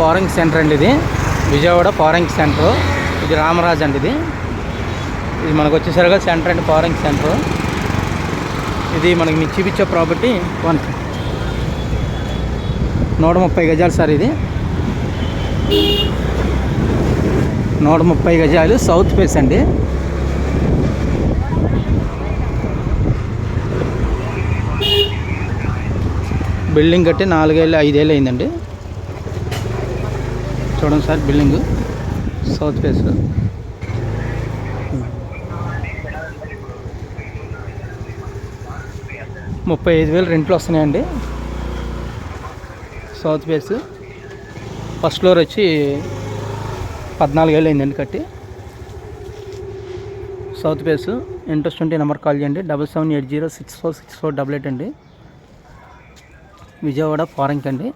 Foreign centre అండి ఇది. Vijayawada foreign centre. ఇది రామరాజ్ అండి. ఇది మనకు వచ్చేసరిగా సెంటర్ అండి, ఫారెన్ సెంటర్. ఇది మనకి మీకు చూపించే ప్రాపర్టీ 130 గజాలు సార్. ఇది 130 గజాలు సౌత్ ఫేస్ అండి. బిల్డింగ్ కట్టి 4 ఏళ్ళు 5 ఏళ్ళు అయిందండి. చూడండి సార్, బిల్డింగ్ సౌత్ ఫేస్. 35,000 రెంట్లు వస్తున్నాయండి. South face. ఫస్ట్ ఫ్లోర్ వచ్చి 14 ఏళ్ళు అయిందండి కట్టి. South face. ఇంట్రెస్ట్ ఉంటే నెంబర్ కాల్ చేయండి. 7780646488 అండి. విజయవాడ ఫారెన్కి అండి.